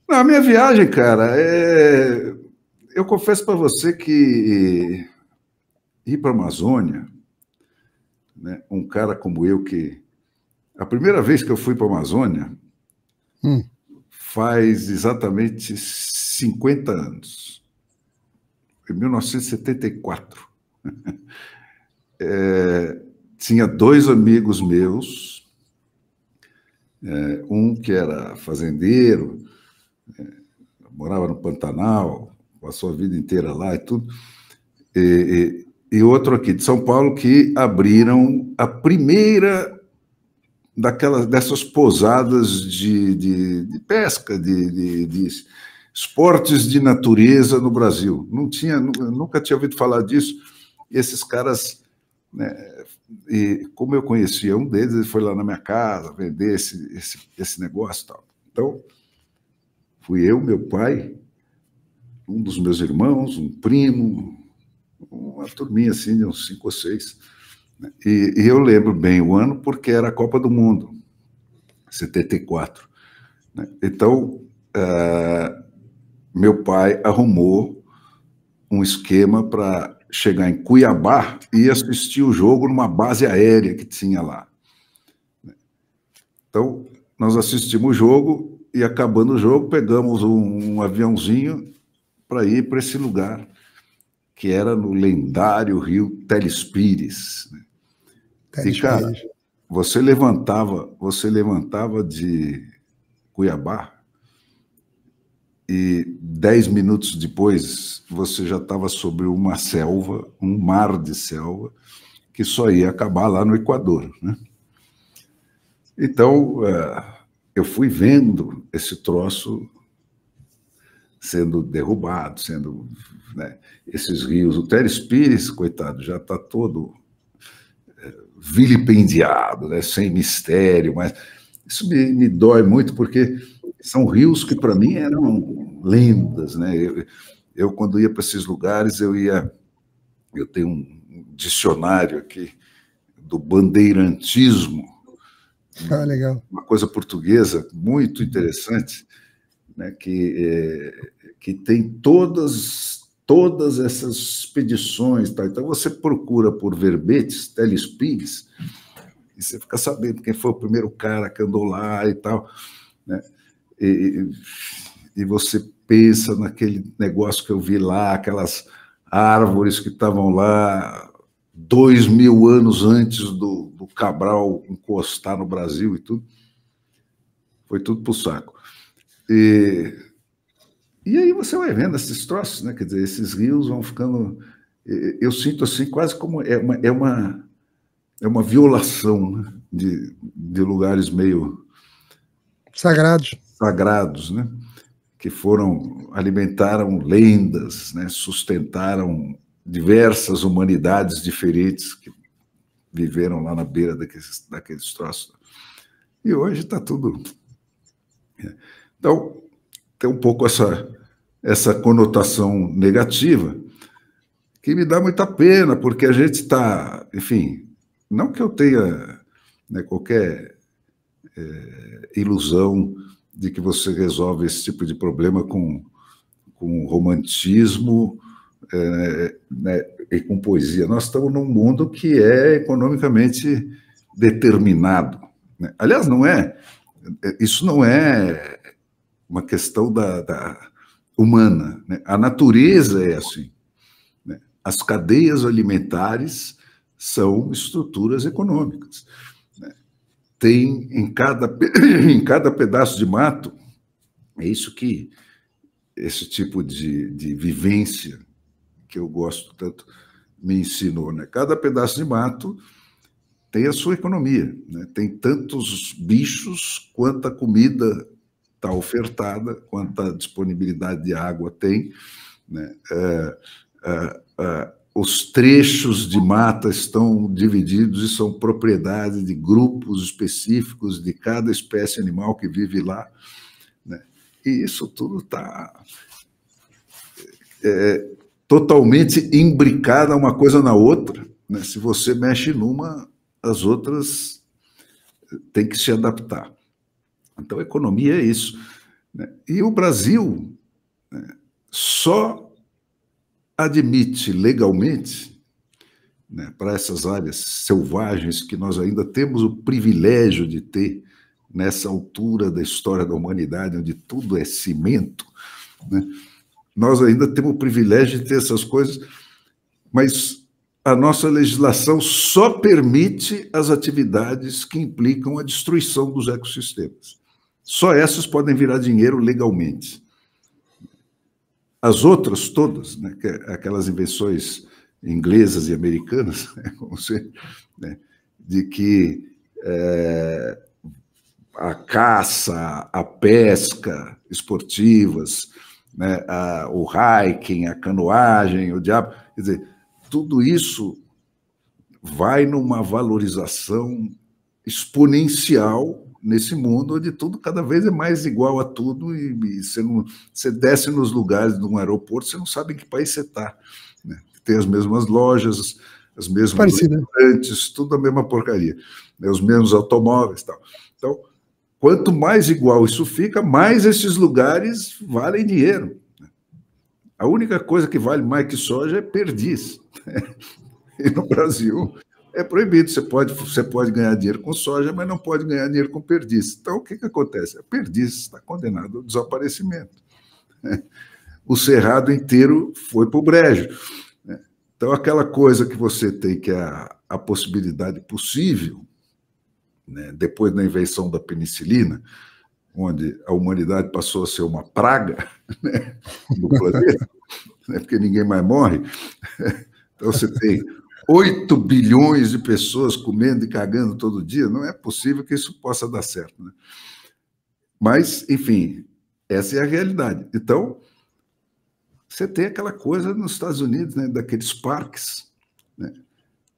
Na minha viagem, cara, eu confesso para você que ir para a Amazônia, né, um cara como eu, que a primeira vez que eu fui para a Amazônia Hum, faz exatamente 50 anos, em 1974. Tinha dois amigos meus, um que era fazendeiro, morava no Pantanal, passou a vida inteira lá e tudo, e outro aqui de São Paulo que abriram a primeira dessas pousadas de pesca, de esportes de natureza no Brasil. Nunca tinha ouvido falar disso. E esses caras, né, e como eu conhecia um deles, ele foi lá na minha casa vender esse negócio e tal. Então, fui eu, meu pai, um dos meus irmãos, um primo, uma turminha assim, de uns 5 ou 6. E eu lembro bem o ano porque era a Copa do Mundo, 74. Né? Então, meu pai arrumou um esquema para chegar em Cuiabá e assistir o jogo numa base aérea que tinha lá. Então, nós assistimos o jogo e, acabando o jogo, pegamos um aviãozinho para ir para esse lugar, que era no lendário rio Telespires. E, cara, você levantava de Cuiabá e 10 minutos depois você já estava sobre uma selva, um mar de selva, que só ia acabar lá no Equador, né? Então, eu fui vendo esse troço sendo derrubado, né, esses rios. O Telespires, coitado, já está todo vilipendiado, né, sem mistério, mas isso me dói muito porque são rios que para mim eram lendas, né? Eu quando ia para esses lugares, eu tenho um dicionário aqui do bandeirantismo, legal. uma coisa portuguesa muito interessante, né, que tem todas essas expedições. Tá? Então, você procura por verbetes, Telespires, e você fica sabendo quem foi o primeiro cara que andou lá e tal. Né? E você pensa naquele negócio que eu vi lá, aquelas árvores que estavam lá 2000 anos antes do Cabral encostar no Brasil e tudo. Foi tudo pro saco. E aí você vai vendo esses troços, né? Quer dizer, esses rios vão ficando. Eu sinto assim, quase como é uma violação, né? De lugares meio Sagrados. sagrados, né? Que alimentaram lendas, né? Sustentaram diversas humanidades diferentes que viveram lá na beira daqueles troços. E hoje está tudo. Então, tem um pouco essa conotação negativa, que me dá muita pena, porque a gente está, enfim, não que eu tenha, né, qualquer ilusão de que você resolve esse tipo de problema com romantismo, né, e com poesia. Nós estamos num mundo que é economicamente determinado. Né? Aliás, isso não é uma questão da humana. Né? A natureza é assim. Né? As cadeias alimentares são estruturas econômicas. Né? Tem em cada pedaço de mato, é isso que esse tipo de vivência que eu gosto tanto me ensinou. Né? Cada pedaço de mato tem a sua economia. Né? Tem tantos bichos quanta comida está ofertada, quanta disponibilidade de água tem. Né? Os trechos de mata estão divididos e são propriedade de grupos específicos de cada espécie animal que vive lá. Né? E isso tudo está totalmente imbricado uma coisa na outra. Né? Se você mexe numa, as outras têm que se adaptar. Então, a economia é isso. né? E o Brasil, né, só admite legalmente, né, para essas áreas selvagens que nós ainda temos o privilégio de ter nessa altura da história da humanidade, onde tudo é cimento, né? Nós ainda temos o privilégio de ter essas coisas, mas a nossa legislação só permite as atividades que implicam a destruição dos ecossistemas. Só essas podem virar dinheiro legalmente. As outras todas, né, aquelas invenções inglesas e americanas, né, de que a caça, a pesca esportivas, né, o hiking, a canoagem, o diabo, quer dizer, tudo isso vai numa valorização exponencial nesse mundo onde tudo cada vez é mais igual a tudo e você desce nos lugares de um aeroporto, você não sabe em que país você está, né? Tem as mesmas lojas, as mesmas restaurantes, tudo a mesma porcaria, né? Os mesmos automóveis e tal. Então, quanto mais igual isso fica, mais esses lugares valem dinheiro. A única coisa que vale mais que soja é perdiz. E no Brasil é proibido. Você pode ganhar dinheiro com soja, mas não pode ganhar dinheiro com perdiz. Então, o que acontece? A perdiz está condenada ao desaparecimento. O cerrado inteiro foi para o brejo. Então, aquela coisa que você tem, que é a possibilidade possível, né, depois da invenção da penicilina, onde a humanidade passou a ser uma praga, né, no planeta, né, porque ninguém mais morre. Então, você tem 8 bilhões de pessoas comendo e cagando todo dia, não é possível que isso possa dar certo, né? Mas, enfim, essa é a realidade. Então, você tem aquela coisa nos Estados Unidos, né, daqueles parques, né?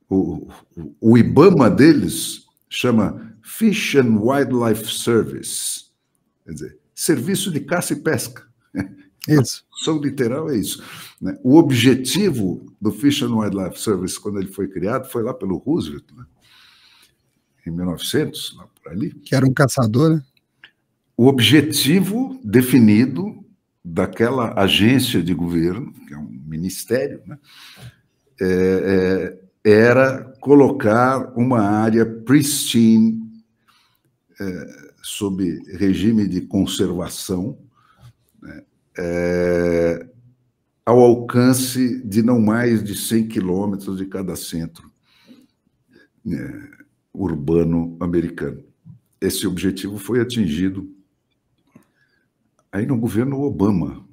O IBAMA deles chama Fish and Wildlife Service, quer dizer, Serviço de Caça e Pesca. Isso. A tradução literal é isso, né? O objetivo do Fish and Wildlife Service, quando ele foi criado, foi lá pelo Roosevelt, né? Em 1900, lá por ali. Que era um caçador, né? O objetivo definido daquela agência de governo, que é um ministério, né, era colocar uma área pristine, sob regime de conservação, né, ao alcance de não mais de 100 quilômetros de cada centro, né, urbano americano. Esse objetivo foi atingido aí no governo Obama.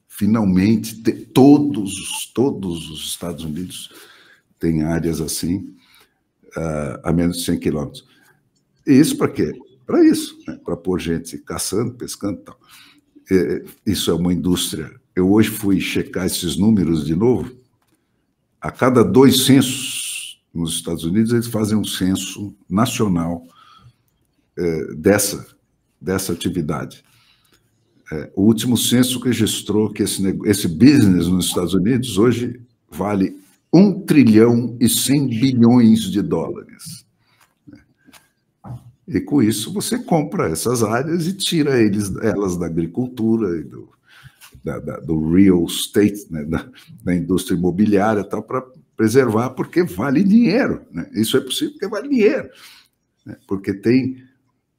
Finalmente, todos os Estados Unidos têm áreas assim, a menos de 100 quilômetros. E isso para quê? Para isso, né? Para pôr gente caçando, pescando e tal. Isso é uma indústria. Eu hoje fui checar esses números de novo. A cada 2 censos nos Estados Unidos, eles fazem um censo nacional dessa atividade. O último censo registrou que esse business nos Estados Unidos hoje vale 1 trilhão e 100 bilhões de dólares. E com isso você compra essas áreas e tira elas da agricultura e do real estate, né, da indústria imobiliária, para preservar, porque vale dinheiro, né? Isso é possível porque vale dinheiro, né? Porque tem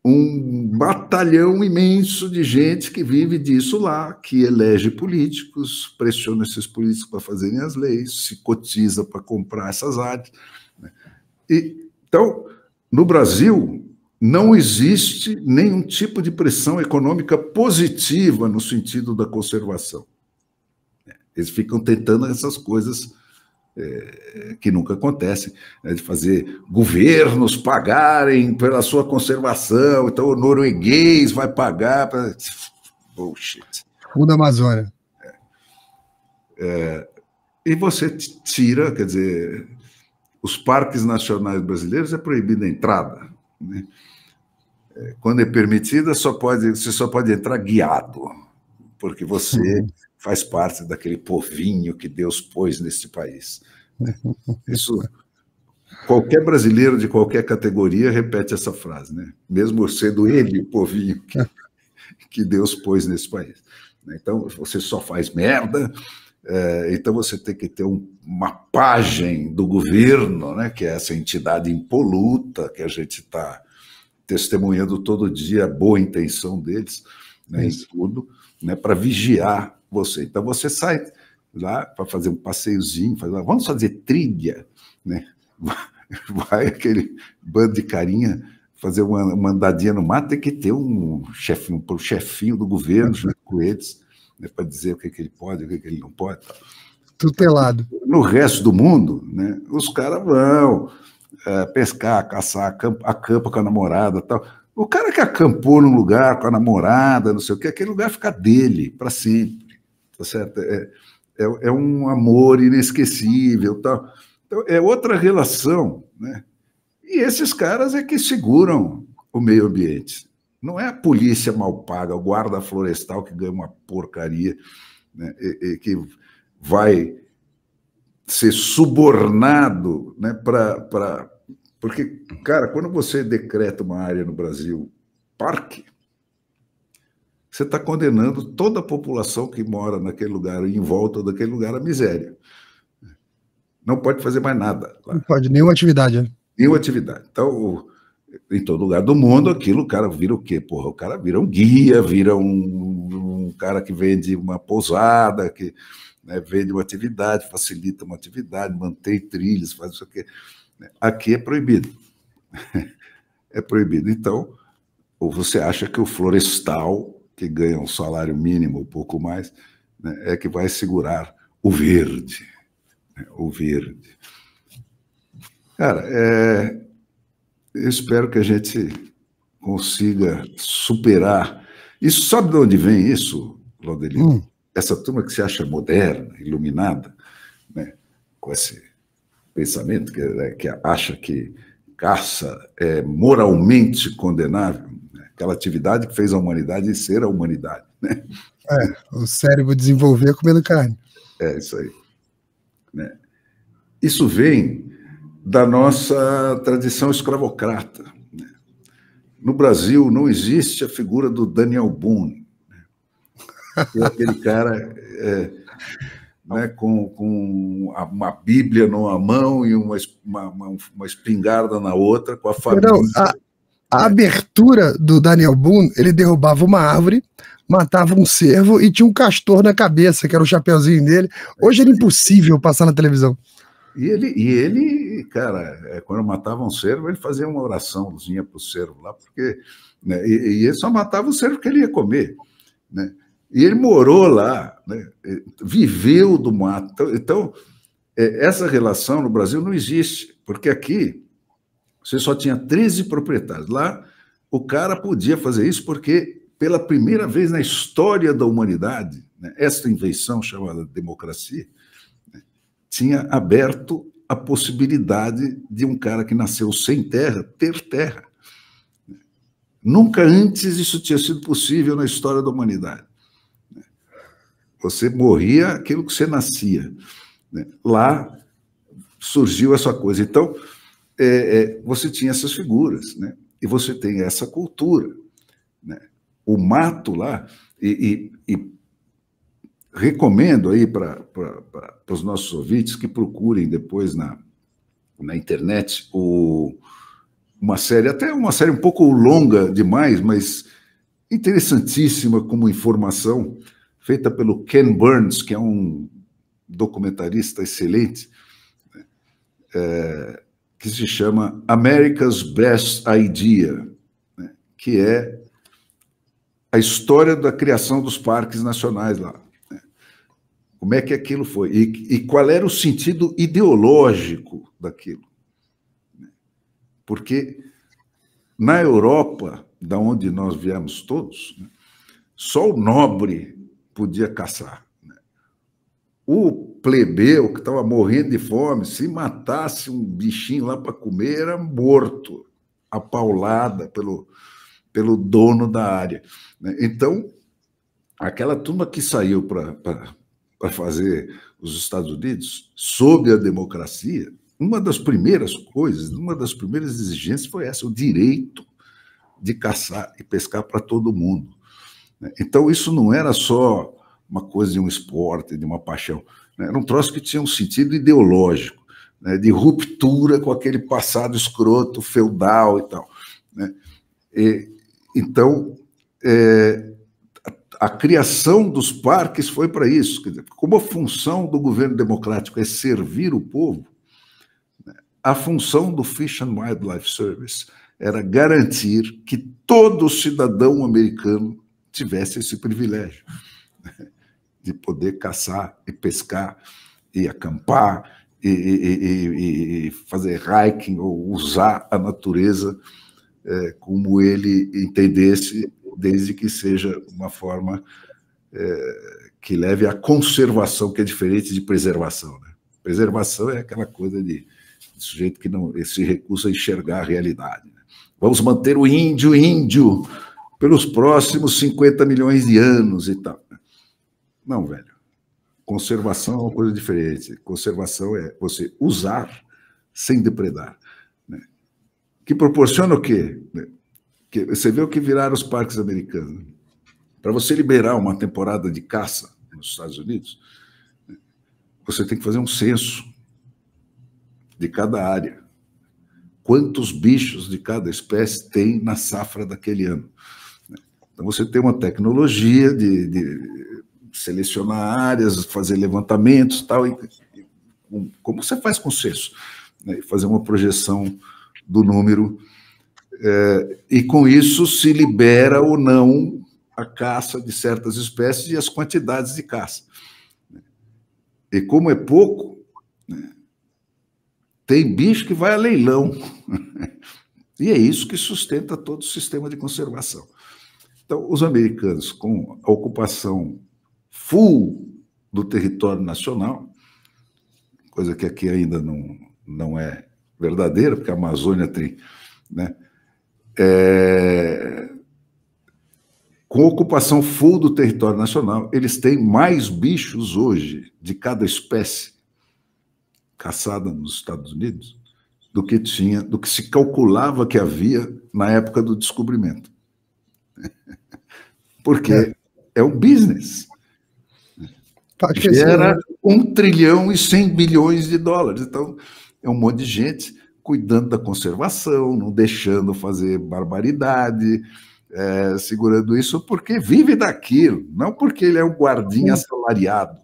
um batalhão imenso de gente que vive disso lá, que elege políticos, pressiona esses políticos para fazerem as leis, se cotiza para comprar essas áreas, né? Então, no Brasil, não existe nenhum tipo de pressão econômica positiva no sentido da conservação. Eles ficam tentando essas coisas que nunca acontecem, né, de fazer governos pagarem pela sua conservação, então o norueguês vai pagar para... Bullshit. O da Amazônia. E você tira, quer dizer, os parques nacionais brasileiros é proibida a entrada, né? Quando é permitida, você só pode entrar guiado, porque você faz parte daquele povinho que Deus pôs nesse país. Isso, qualquer brasileiro de qualquer categoria repete essa frase, né? Mesmo sendo ele o povinho que Deus pôs nesse país. Então, você só faz merda, então você tem que ter uma página do governo, né, que é essa entidade impoluta que a gente está testemunhando todo dia a boa intenção deles, né, em tudo, né, para vigiar você. Então, você sai lá para fazer um passeiozinho, vamos fazer trilha, né? Vai aquele bando de carinha fazer uma andadinha no mato, tem que ter um chefinho do governo junto com eles, né, para dizer o que ele pode, o que ele não pode. Tutelado. No resto do mundo, né, os caras vão pescar, caçar, acampa com a namorada e tal. O cara que acampou num lugar com a namorada, não sei o quê, aquele lugar fica dele para sempre, tá certo? É um amor inesquecível, tal. Então, é outra relação, né? E esses caras é que seguram o meio ambiente. Não é a polícia mal paga, o guarda florestal que ganha uma porcaria, né, e que vai ser subornado, né, porque, cara, quando você decreta uma área no Brasil parque, você está condenando toda a população que mora naquele lugar, em volta daquele lugar, à miséria. Não pode fazer mais nada lá. Não pode, nenhuma atividade. Nenhuma atividade. Então, em todo lugar do mundo, aquilo, o cara vira o quê? Porra, o cara vira um guia, vira um cara que vende uma pousada, que, né, vende uma atividade, facilita uma atividade, mantém trilhas, faz isso aqui. Aqui é proibido. É proibido. Então, ou você acha que o florestal, que ganha um salário mínimo, um pouco mais, né, é que vai segurar o verde. O verde. Cara, eu espero que a gente consiga superar. Isso, sabe de onde vem isso, Laudelino? Essa turma que se acha moderna, iluminada, né, com esse pensamento que acha que caça é moralmente condenável, né, aquela atividade que fez a humanidade ser a humanidade. Né? O cérebro desenvolver comendo carne. É isso aí. Né? Isso vem da nossa tradição escravocrata. Né? No Brasil não existe a figura do Daniel Boone, né? Que é aquele cara né, com uma Bíblia numa mão e uma espingarda na outra, com a família. Não, a abertura do Daniel Boone, ele derrubava uma árvore, matava um cervo e tinha um castor na cabeça, que era o chapeuzinho dele. Hoje era impossível passar na televisão. E ele, cara, quando matava um cervo, ele fazia uma oraçãozinha para o cervo lá, porque, né, e ele só matava o cervo que ele ia comer, né? E ele morou lá, né, viveu do mato. Então, essa relação no Brasil não existe, porque aqui você só tinha 13 proprietários. Lá, o cara podia fazer isso porque, pela primeira vez na história da humanidade, né, essa invenção chamada democracia, né, tinha aberto a possibilidade de um cara que nasceu sem terra ter terra. Nunca antes isso tinha sido possível na história da humanidade. Você morria aquilo que você nascia. Né? Lá surgiu essa coisa. Então, você tinha essas figuras, né? E você tem essa cultura. Né? O mato lá, e recomendo aí para os nossos ouvintes que procurem depois na internet uma série, até uma série um pouco longa demais, mas interessantíssima como informação, feita pelo Ken Burns, que é um documentarista excelente, que se chama America's Best Idea, né, que é a história da criação dos parques nacionais lá. Né? Como é que aquilo foi? E qual era o sentido ideológico daquilo? Porque na Europa, da onde nós viemos todos, né, só o nobre podia caçar. Né? O plebeu que estava morrendo de fome, se matasse um bichinho lá para comer, era morto, apaulada pelo dono da área. Né? Então, aquela turma que saiu para fazer os Estados Unidos sob a democracia, uma das primeiras coisas, uma das primeiras exigências foi essa, o direito de caçar e pescar para todo mundo. Então, isso não era só uma coisa de um esporte, de uma paixão. Era um troço que tinha um sentido ideológico, né, de ruptura com aquele passado escroto, feudal e tal. Né? Então, a criação dos parques foi para isso. Quer dizer, como a função do governo democrático é servir o povo, né, a função do Fish and Wildlife Service era garantir que todo cidadão americano tivesse esse privilégio, né, de poder caçar e pescar e acampar e fazer hiking ou usar a natureza como ele entendesse, desde que seja uma forma que leve à conservação, que é diferente de preservação. Né? Preservação é aquela coisa de sujeito que não se recusa a enxergar a realidade. Né? Vamos manter o índio pelos próximos 50 milhões de anos e tal. Não, velho. Conservação é uma coisa diferente. Conservação é você usar sem depredar. Né? Que proporciona o quê? Você vê o que viraram os parques americanos. Para você liberar uma temporada de caça nos Estados Unidos, você tem que fazer um censo de cada área. Quantos bichos de cada espécie tem na safra daquele ano. Então, você tem uma tecnologia de selecionar áreas, fazer levantamentos, tal, como você faz com o censo, né? Fazer uma projeção do número, e com isso se libera ou não a caça de certas espécies e as quantidades de caça. E como é pouco, né, tem bicho que vai a leilão, e é isso que sustenta todo o sistema de conservação. Então, os americanos, com a ocupação full do território nacional, coisa que aqui ainda não é verdadeira, porque a Amazônia tem, né? Com a ocupação full do território nacional, eles têm mais bichos hoje de cada espécie caçada nos Estados Unidos do que se calculava que havia na época do descobrimento. Porque é um business. Gera 1 trilhão e 100 bilhões de dólares. Então, é um monte de gente cuidando da conservação, não deixando fazer barbaridade, segurando isso porque vive daquilo, não porque ele é um guardinha assalariado.